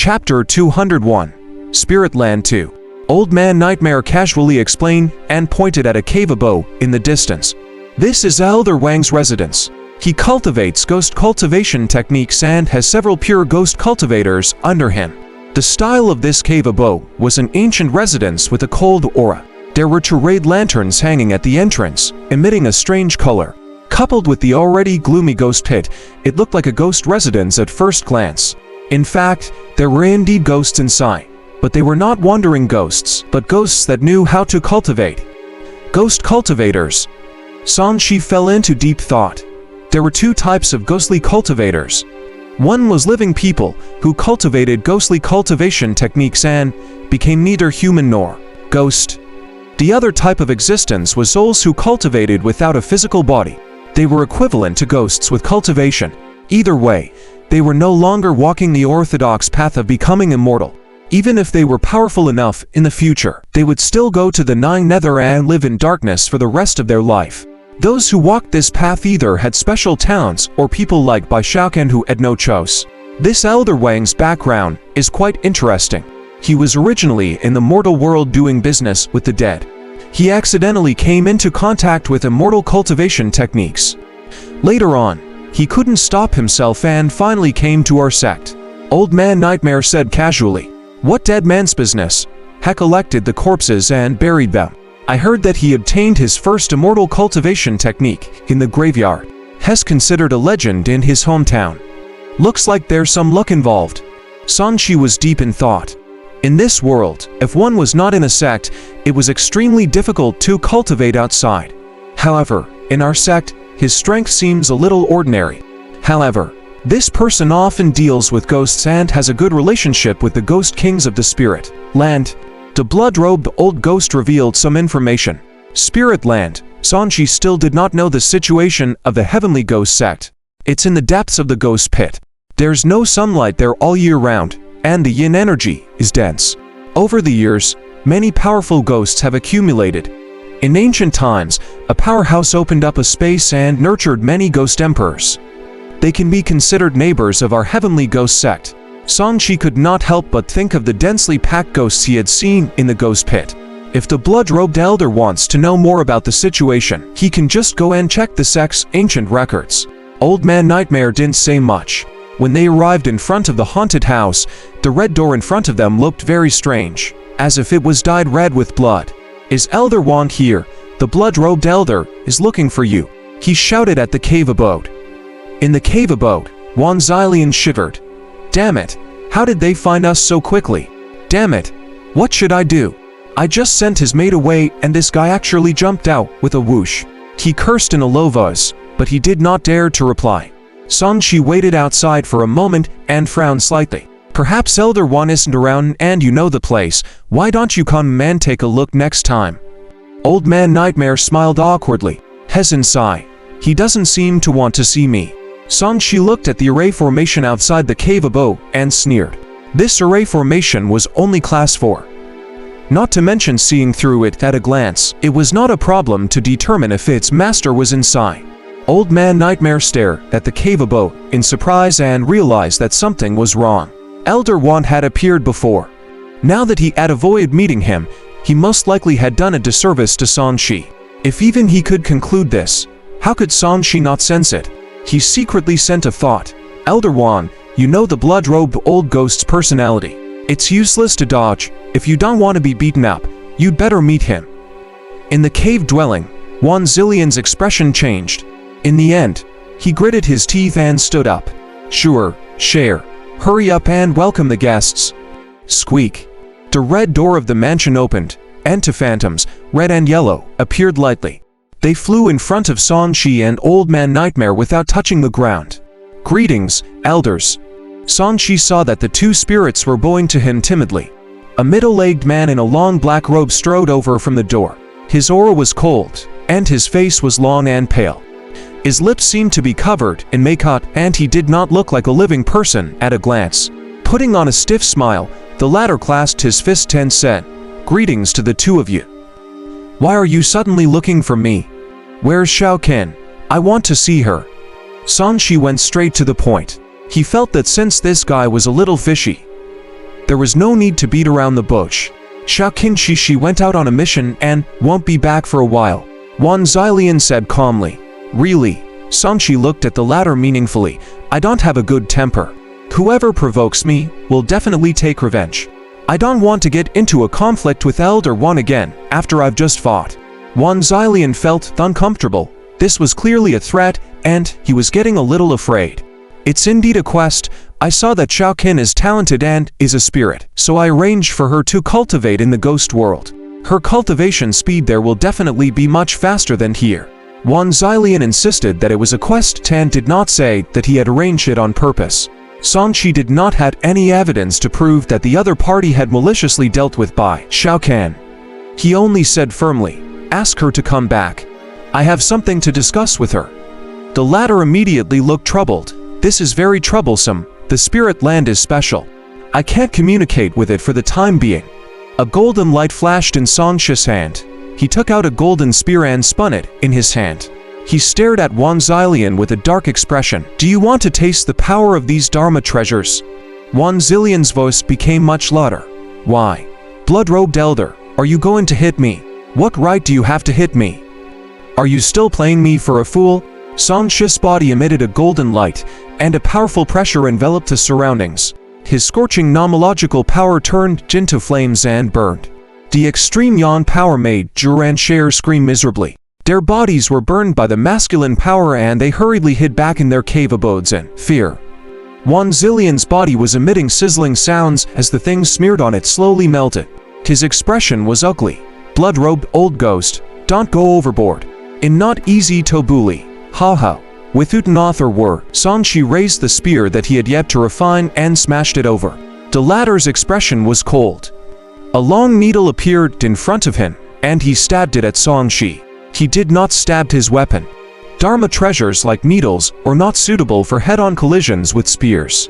Chapter 201 Spirit Land 2. Old Man Nightmare casually explained and pointed at a cave above in the distance. This is Elder Wang's residence. He cultivates ghost cultivation techniques and has several pure ghost cultivators under him. The style of this cave abode was an ancient residence with a cold aura. There were two red lanterns hanging at the entrance, emitting a strange color. Coupled with the already gloomy ghost pit, it looked like a ghost residence at first glance. In fact, there were indeed ghosts inside, but they were not wandering ghosts, but ghosts that knew how to cultivate. Ghost cultivators. Sanshi fell into deep thought. There were two types of ghostly cultivators. One was living people who cultivated ghostly cultivation techniques and became neither human nor ghost. The other type of existence was souls who cultivated without a physical body. They were equivalent to ghosts with cultivation. Either way, they were no longer walking the orthodox path of becoming immortal. Even if they were powerful enough in the future, they would still go to the Nine Nether and live in darkness for the rest of their life. Those who walked this path either had special talents or people like Bai Shaokan who had no choice. This Elder Wang's background is quite interesting. He was originally in the mortal world doing business with the dead. He accidentally came into contact with immortal cultivation techniques. Later on, he couldn't stop himself and finally came to our sect. Old Man Nightmare said casually, "What dead man's business? He collected the corpses and buried them. I heard that he obtained his first immortal cultivation technique in the graveyard. He's considered a legend in his hometown. Looks like there's some luck involved." Sanshi was deep in thought. In this world, if one was not in a sect, it was extremely difficult to cultivate outside. However, in our sect, his strength seems a little ordinary. However, this person often deals with ghosts and has a good relationship with the ghost kings of the spirit land. The blood-robed old ghost revealed some information. Spirit Land. Sanshi still did not know the situation of the heavenly ghost sect. It's in the depths of the ghost pit. There's no sunlight there all year round, and the yin energy is dense. Over the years, many powerful ghosts have accumulated. In ancient times, a powerhouse opened up a space and nurtured many ghost emperors. They can be considered neighbors of our heavenly ghost sect. Sanshi could not help but think of the densely packed ghosts he had seen in the ghost pit. If the blood-robed elder wants to know more about the situation, he can just go and check the sect's ancient records. Old Man Nightmare didn't say much. When they arrived in front of the haunted house, the red door in front of them looked very strange, as if it was dyed red with blood. "Is Elder Wang here? The blood-robed elder is looking for you," he shouted at the cave abode. In the cave abode, Wan Xilian shivered. "Damn it, how did they find us so quickly? Damn it, what should I do? I just sent his mate away and this guy actually jumped out with a whoosh." He cursed in a low voice, but he did not dare to reply. Sanshi waited outside for a moment and frowned slightly. "Perhaps Elder Wan isn't around and you know the place. Why don't you come and take a look next time?" Old Man Nightmare smiled awkwardly. "He's inside. He doesn't seem to want to see me." Sanshi looked at the array formation outside the cave abode and sneered. This array formation was only class 4. Not to mention seeing through it at a glance, it was not a problem to determine if its master was inside. Old Man Nightmare stared at the cave abode in surprise and realized that something was wrong. Elder Wan had appeared before. Now that he had avoided meeting him, he most likely had done a disservice to Sanshi. If even he could conclude this, how could Sanshi not sense it? He secretly sent a thought. "Elder Wan, you know the blood-robed old ghost's personality. It's useless to dodge. If you don't want to be beaten up, you'd better meet him." In the cave dwelling, Wan Xilian's expression changed. In the end, he gritted his teeth and stood up. "Sure, share. Hurry up and welcome the guests." Squeak. The red door of the mansion opened, and two phantoms, red and yellow, appeared lightly. They flew in front of Sanshi and Old Man Nightmare without touching the ground. "Greetings, elders." Sanshi saw that the two spirits were bowing to him timidly. A middle-aged man in a long black robe strode over from the door. His aura was cold, and his face was long and pale. His lips seemed to be covered in makeup, and he did not look like a living person at a glance. Putting on a stiff smile, the latter clasped his fist and said, "Greetings to the two of you. Why are you suddenly looking for me? Where's Shaokan? I want to see her." Sanshi went straight to the point. He felt that since this guy was a little fishy, There was no need to beat around the bush. Xiaoqin went out on a mission and won't be back for a while, Wan Xilian said calmly. Really? Songqi looked at the latter meaningfully. I don't have a good temper. Whoever provokes me will definitely take revenge. I don't want to get into a conflict with Elder Wan again after I've just fought. Wan Xilian felt uncomfortable. This was clearly a threat, and he was getting a little afraid. It's indeed a quest. I saw that Xiaoqin is talented and is a spirit, so I arranged for her to cultivate in the ghost world. Her cultivation speed there will definitely be much faster than here. Wan Xilian insisted that it was a quest. Tan did not say that he had arranged it on purpose. Songqi did not have any evidence to prove that the other party had maliciously dealt with by Xiaoqin. He only said firmly, ask her to come back. I have something to discuss with her. The latter immediately looked troubled. This is very troublesome. The spirit land is special. I can't communicate with it for the time being. A golden light flashed in Songqi's hand. He took out a golden spear and spun it in his hand. He stared at Wan Xilian with a dark expression. Do you want to taste the power of these Dharma treasures? Wan Xilian's voice became much louder. Why? Blood-robed elder, are you going to hit me? What right do you have to hit me? Are you still playing me for a fool? Songqi's body emitted a golden light, and a powerful pressure enveloped the surroundings. His scorching nomological power turned into flames and burned. The extreme Yan power made Zhu and Cher scream miserably. Their bodies were burned by the masculine power and they hurriedly hid back in their cave abodes in fear. Wan Xilian's body was emitting sizzling sounds as the thing smeared on it slowly melted. His expression was ugly. Blood-robed old ghost, don't go overboard. In not easy Tobuli. Ha. Without an author were, Songqi raised the spear that he had yet to refine and smashed it over. The latter's expression was cold. A long needle appeared in front of him, and he stabbed it at Songqi. He did not stab his weapon. Dharma treasures like needles were not suitable for head-on collisions with spears.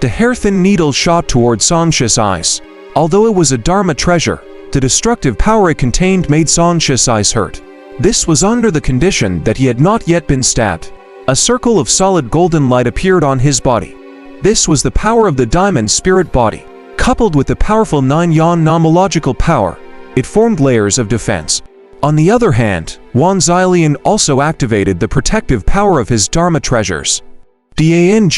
The hair-thin needle shot toward Songqi's eyes. Although it was a Dharma treasure, the destructive power it contained made Songqi's eyes hurt. This was under the condition that he had not yet been stabbed. A circle of solid golden light appeared on his body. This was the power of the diamond spirit body. Coupled with the powerful 9-Yan nomological power, it formed layers of defense. On the other hand, Wan Xilian also activated the protective power of his Dharma treasures. Dang,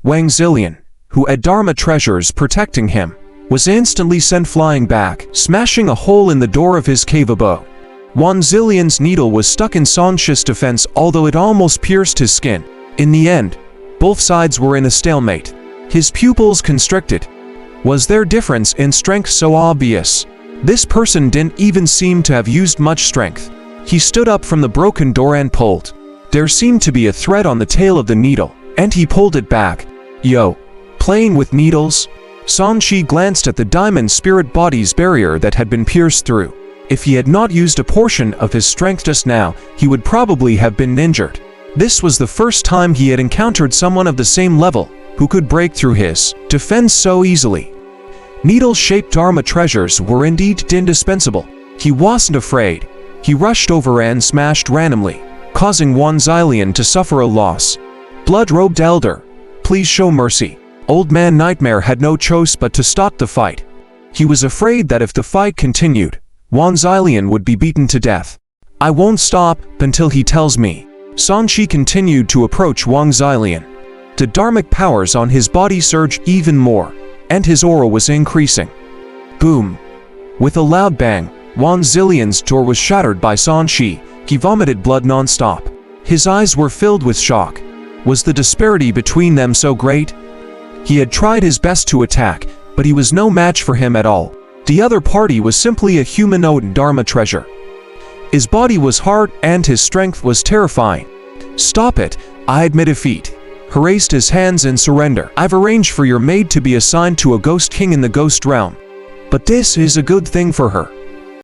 Wang Xilian, who had Dharma treasures protecting him, was instantly sent flying back, smashing a hole in the door of his cave abode. Wan Xilian's needle was stuck in Songqi's defense, although it almost pierced his skin. In the end, both sides were in a stalemate. His pupils constricted. Was their difference in strength so obvious? This person didn't even seem to have used much strength. He stood up from the broken door and pulled. There seemed to be a thread on the tail of the needle, and he pulled it back. Yo, playing with needles? Songqi glanced at the diamond spirit body's barrier that had been pierced through. If he had not used a portion of his strength just now, he would probably have been injured. This was the first time he had encountered someone of the same level who could break through his defense so easily. Needle-shaped Dharma treasures were indeed indispensable. He wasn't afraid. He rushed over and smashed randomly, causing Wan Xilian to suffer a loss. Blood-robed elder, please show mercy. Old Man Nightmare had no choice but to stop the fight. He was afraid that if the fight continued, Wan Xilian would be beaten to death. I won't stop until he tells me. Songqi continued to approach Wan Xilian. The dharmic powers on his body surged even more, and his aura was increasing. Boom! With a loud bang, Wan Xilian's door was shattered by Songqi. He vomited blood non-stop. His eyes were filled with shock. Was the disparity between them so great? He had tried his best to attack, but he was no match for him at all. The other party was simply a humanoid Dharma treasure. His body was hard and his strength was terrifying. Stop it, I admit defeat. He raised his hands in surrender. I've arranged for your maid to be assigned to a ghost king in the ghost realm. But this is a good thing for her.